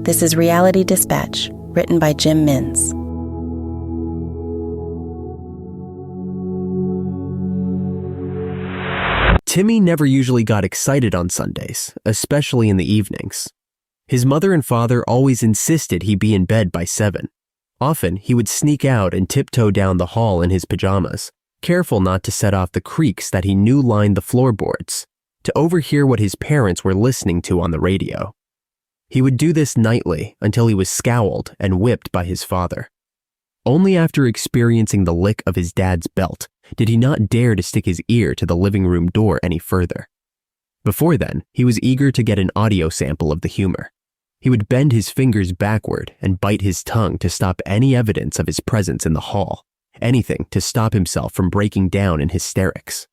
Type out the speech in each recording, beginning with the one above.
This is Reality Dispatch, written by Jim Mins. Timmy never usually got excited on Sundays, especially in the evenings. His mother and father always insisted he be in bed by 7. Often, he would sneak out and tiptoe down the hall in his pajamas, careful not to set off the creaks that he knew lined the floorboards, to overhear what his parents were listening to on the radio. He would do this nightly until he was scowled and whipped by his father. Only after experiencing the lick of his dad's belt did he not dare to stick his ear to the living room door any further. Before then, he was eager to get an audio sample of the humor. He would bend his fingers backward and bite his tongue to stop any evidence of his presence in the hall, anything to stop himself from breaking down in hysterics.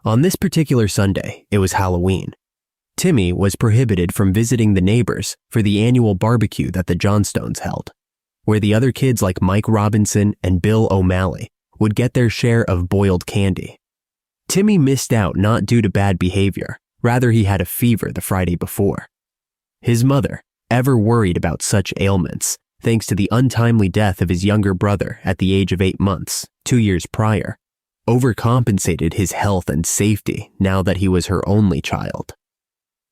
On this particular Sunday, it was Halloween. Timmy was prohibited from visiting the neighbors for the annual barbecue that the Johnstones held, where the other kids like Mike Robinson and Bill O'Malley would get their share of boiled candy. Timmy missed out not due to bad behavior, rather he had a fever the Friday before. His mother, ever worried about such ailments, thanks to the untimely death of his younger brother at the age of 8 months, 2 years prior, overcompensated his health and safety now that he was her only child.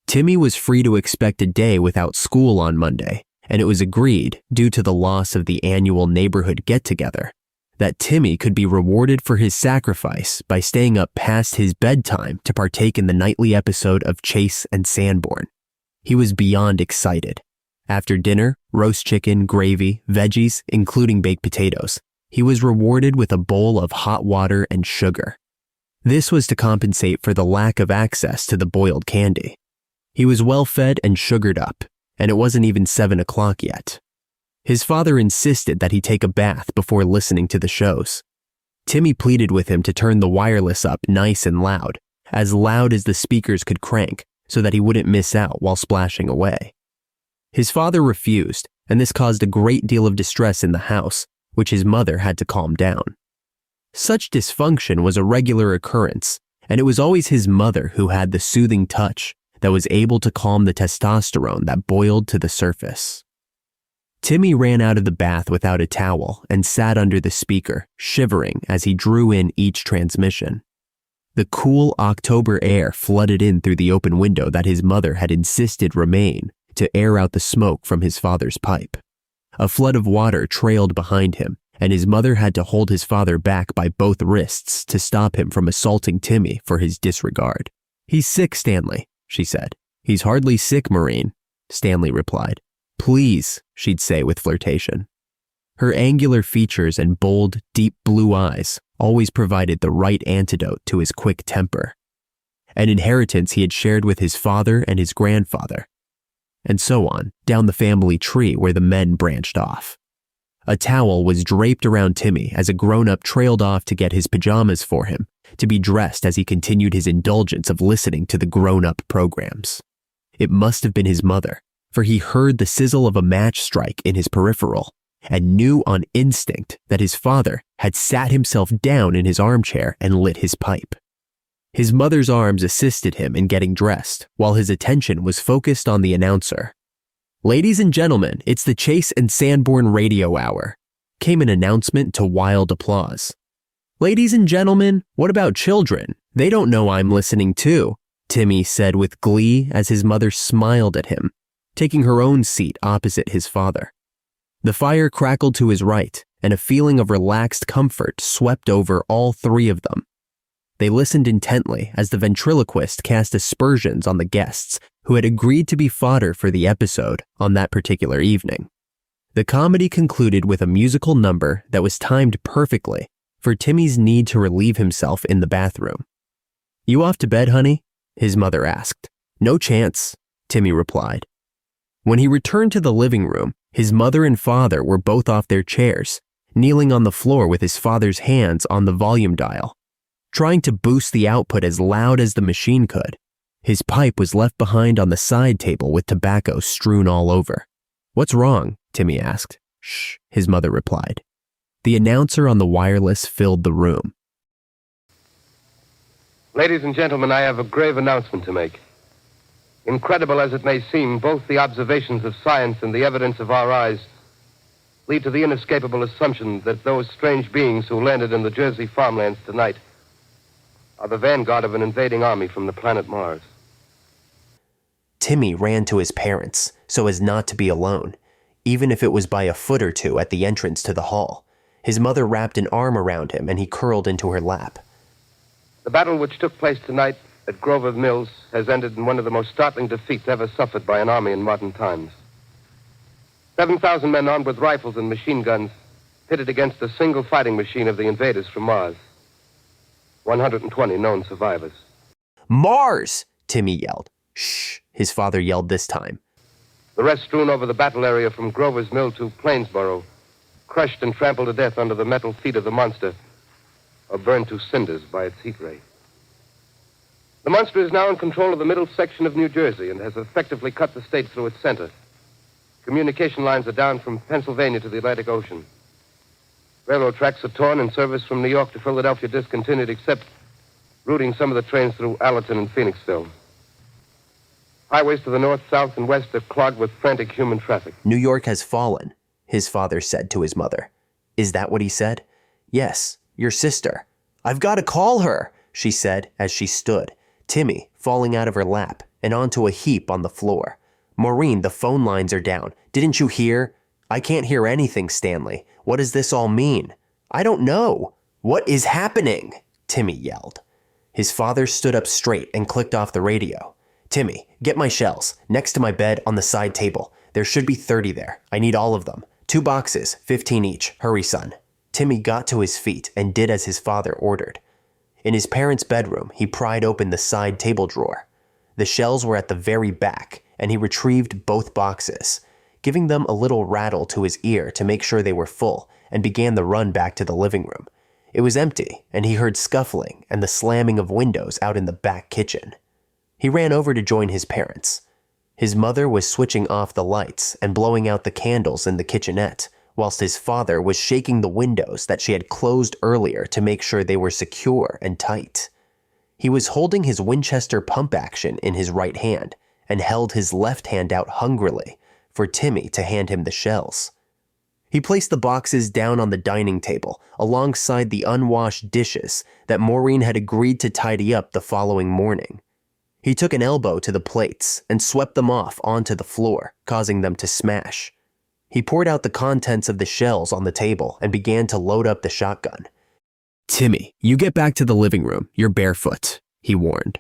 Timmy was free to expect a day without school on Monday, and it was agreed, due to the loss of the annual neighborhood get-together, that Timmy could be rewarded for his sacrifice by staying up past his bedtime to partake in the nightly episode of Chase and Sanborn. He was beyond excited. After dinner, roast chicken, gravy, veggies, including baked potatoes, he was rewarded with a bowl of hot water and sugar. This was to compensate for the lack of access to the boiled candy. He was well fed and sugared up, and it wasn't even 7 o'clock yet. His father insisted that he take a bath before listening to the shows. Timmy pleaded with him to turn the wireless up nice and loud as the speakers could crank, so that he wouldn't miss out while splashing away. His father refused, and this caused a great deal of distress in the house, which his mother had to calm down. Such dysfunction was a regular occurrence, and it was always his mother who had the soothing touch that was able to calm the testosterone that boiled to the surface. Timmy ran out of the bath without a towel and sat under the speaker, shivering as he drew in each transmission. The cool October air flooded in through the open window that his mother had insisted remain to air out the smoke from his father's pipe. A flood of water trailed behind him, and his mother had to hold his father back by both wrists to stop him from assaulting Timmy for his disregard. "He's sick, Stanley," she said. "He's hardly sick, Maureen," Stanley replied. "Please," she'd say with flirtation. Her angular features and bold, deep blue eyes always provided the right antidote to his quick temper, an inheritance he had shared with his father and his grandfather, and so on, down the family tree where the men branched off. A towel was draped around Timmy as a grown-up trailed off to get his pajamas for him, to be dressed as he continued his indulgence of listening to the grown-up programs. It must have been his mother, for he heard the sizzle of a match strike in his peripheral, and knew on instinct that his father had sat himself down in his armchair and lit his pipe. His mother's arms assisted him in getting dressed, while his attention was focused on the announcer. "Ladies and gentlemen, it's the Chase and Sanborn Radio Hour," came an announcement to wild applause. "Ladies and gentlemen, what about children? They don't know I'm listening too," Timmy said with glee as his mother smiled at him, taking her own seat opposite his father. The fire crackled to his right, and a feeling of relaxed comfort swept over all three of them. They listened intently as the ventriloquist cast aspersions on the guests who had agreed to be fodder for the episode on that particular evening. The comedy concluded with a musical number that was timed perfectly for Timmy's need to relieve himself in the bathroom. "You off to bed, honey?" his mother asked. "No chance," Timmy replied. When he returned to the living room, his mother and father were both off their chairs, kneeling on the floor with his father's hands on the volume dial, trying to boost the output as loud as the machine could. His pipe was left behind on the side table with tobacco strewn all over. "What's wrong?" Timmy asked. "Shh," his mother replied. The announcer on the wireless filled the room. "Ladies and gentlemen, I have a grave announcement to make. Incredible as it may seem, both the observations of science and the evidence of our eyes lead to the inescapable assumption that those strange beings who landed in the Jersey farmlands tonight are the vanguard of an invading army from the planet Mars. Timmy ran to his parents so as not to be alone, even if it was by a foot or two at the entrance to the hall. His mother wrapped an arm around him and he curled into her lap. The battle which took place tonight at Grover Mills has ended in one of the most startling defeats ever suffered by an army in modern times. 7,000 men armed with rifles and machine guns pitted against a single fighting machine of the invaders from Mars. 120 known survivors. Mars! Timmy yelled. Shh, his father yelled this time. The rest strewn over the battle area from Grover's Mill to Plainsboro, crushed and trampled to death under the metal feet of the monster, or burned to cinders by its heat ray. The monster is now in control of the middle section of New Jersey and has effectively cut the state through its center. Communication lines are down from Pennsylvania to the Atlantic Ocean. Railroad tracks are torn and service from New York to Philadelphia discontinued, except routing some of the trains through Allerton and Phoenixville. Highways to the north, south, and west are clogged with frantic human traffic. New York has fallen, his father said to his mother. Is that what he said? Yes, your sister. I've got to call her, she said as she stood, Timmy falling out of her lap and onto a heap on the floor. Maureen, the phone lines are down. Didn't you hear? I can't hear anything, Stanley. What does this all mean? I don't know. What is happening? Timmy yelled. His father stood up straight and clicked off the radio. Timmy, get my shells, next to my bed on the side table. There should be 30 there. I need all of them. 2 boxes, 15 each. Hurry, son. Timmy got to his feet and did as his father ordered. In his parents' bedroom, he pried open the side table drawer. The shells were at the very back, and he retrieved both boxes, giving them a little rattle to his ear to make sure they were full, and began the run back to the living room. It was empty, and he heard scuffling and the slamming of windows out in the back kitchen. He ran over to join his parents. His mother was switching off the lights and blowing out the candles in the kitchenette, whilst his father was shaking the windows that she had closed earlier to make sure they were secure and tight. He was holding his Winchester pump action in his right hand and held his left hand out hungrily for Timmy to hand him the shells. He placed the boxes down on the dining table alongside the unwashed dishes that Maureen had agreed to tidy up the following morning. He took an elbow to the plates and swept them off onto the floor, causing them to smash. He poured out the contents of the shells on the table and began to load up the shotgun. Timmy, you get back to the living room. You're barefoot, he warned.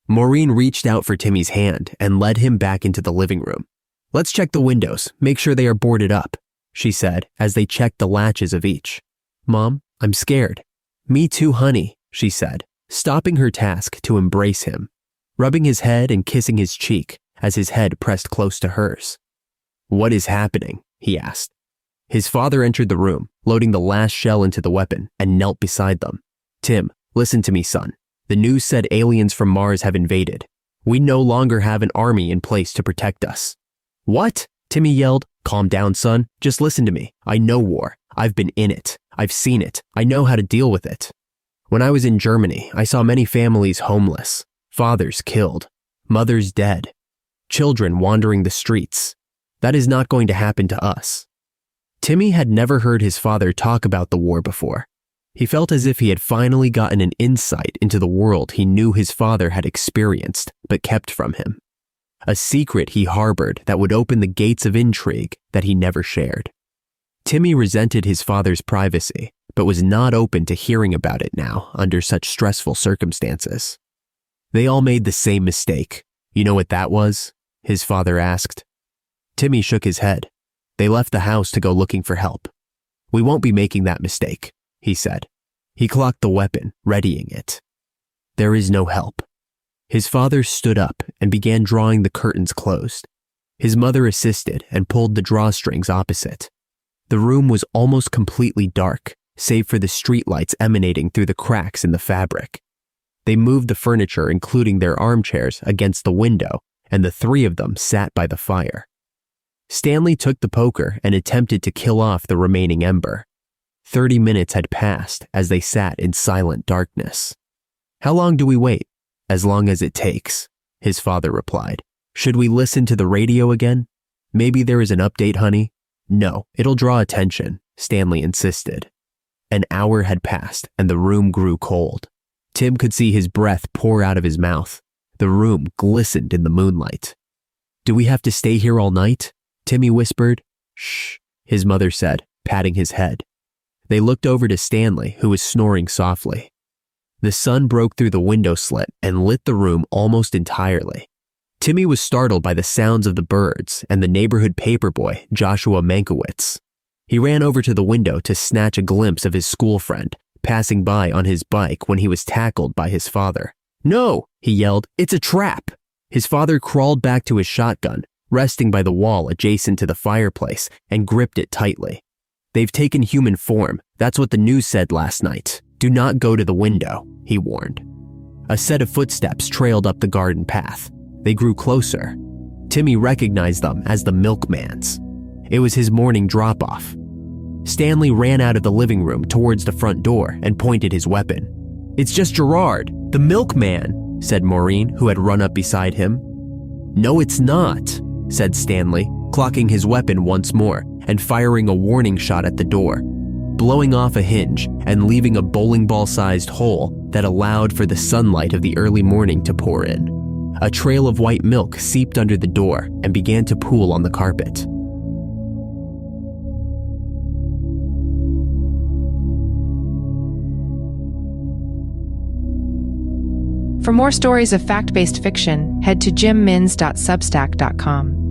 Maureen reached out for Timmy's hand and led him back into the living room. Let's check the windows, make sure they are boarded up, she said as they checked the latches of each. Mom, I'm scared. Me too, honey, she said, stopping her task to embrace him, rubbing his head and kissing his cheek as his head pressed close to hers. What is happening? He asked. His father entered the room, loading the last shell into the weapon, and knelt beside them. Tim, listen to me, son. The news said aliens from Mars have invaded. We no longer have an army in place to protect us. What? Timmy yelled. Calm down, son. Just listen to me. I know war. I've been in it. I've seen it. I know how to deal with it. When I was in Germany, I saw many families homeless, fathers killed, mothers dead, children wandering the streets. That is not going to happen to us. Timmy had never heard his father talk about the war before. He felt as if he had finally gotten an insight into the world he knew his father had experienced but kept from him. A secret he harbored that would open the gates of intrigue that he never shared. Timmy resented his father's privacy, but was not open to hearing about it now under such stressful circumstances. They all made the same mistake. You know what that was? His father asked. Timmy shook his head. They left the house to go looking for help. We won't be making that mistake, he said. He clocked the weapon, readying it. There is no help. His father stood up and began drawing the curtains closed. His mother assisted and pulled the drawstrings opposite. The room was almost completely dark, save for the streetlights emanating through the cracks in the fabric. They moved the furniture, including their armchairs, against the window, and the 3 of them sat by the fire. Stanley took the poker and attempted to kill off the remaining ember. 30 minutes had passed as they sat in silent darkness. How long do we wait? As long as it takes, his father replied, Should we listen to the radio again? Maybe there is an update, honey. No, it'll draw attention, Stanley insisted. An hour had passed and the room grew cold. Tim could see his breath pour out of his mouth. The room glistened in the moonlight. Do we have to stay here all night? Timmy whispered. Shh, his mother said, patting his head. They looked over to Stanley, who was snoring softly. The sun broke through the window slit and lit the room almost entirely. Timmy was startled by the sounds of the birds and the neighborhood paperboy, Joshua Mankiewicz. He ran over to the window to snatch a glimpse of his school friend, passing by on his bike when he was tackled by his father. No, he yelled, it's a trap. His father crawled back to his shotgun, resting by the wall adjacent to the fireplace, and gripped it tightly. They've taken human form. That's what the news said last night. Do not go to the window, he warned. A set of footsteps trailed up the garden path. They grew closer. Timmy recognized them as the milkman's. It was his morning drop-off. Stanley ran out of the living room towards the front door and pointed his weapon. It's just Gerard, the milkman, said Maureen, who had run up beside him. No, it's not, said Stanley, clocking his weapon once more and firing a warning shot at the door, blowing off a hinge and leaving a bowling ball-sized hole that allowed for the sunlight of the early morning to pour in. A trail of white milk seeped under the door and began to pool on the carpet. For more stories of fact-based fiction, head to jimmins.substack.com.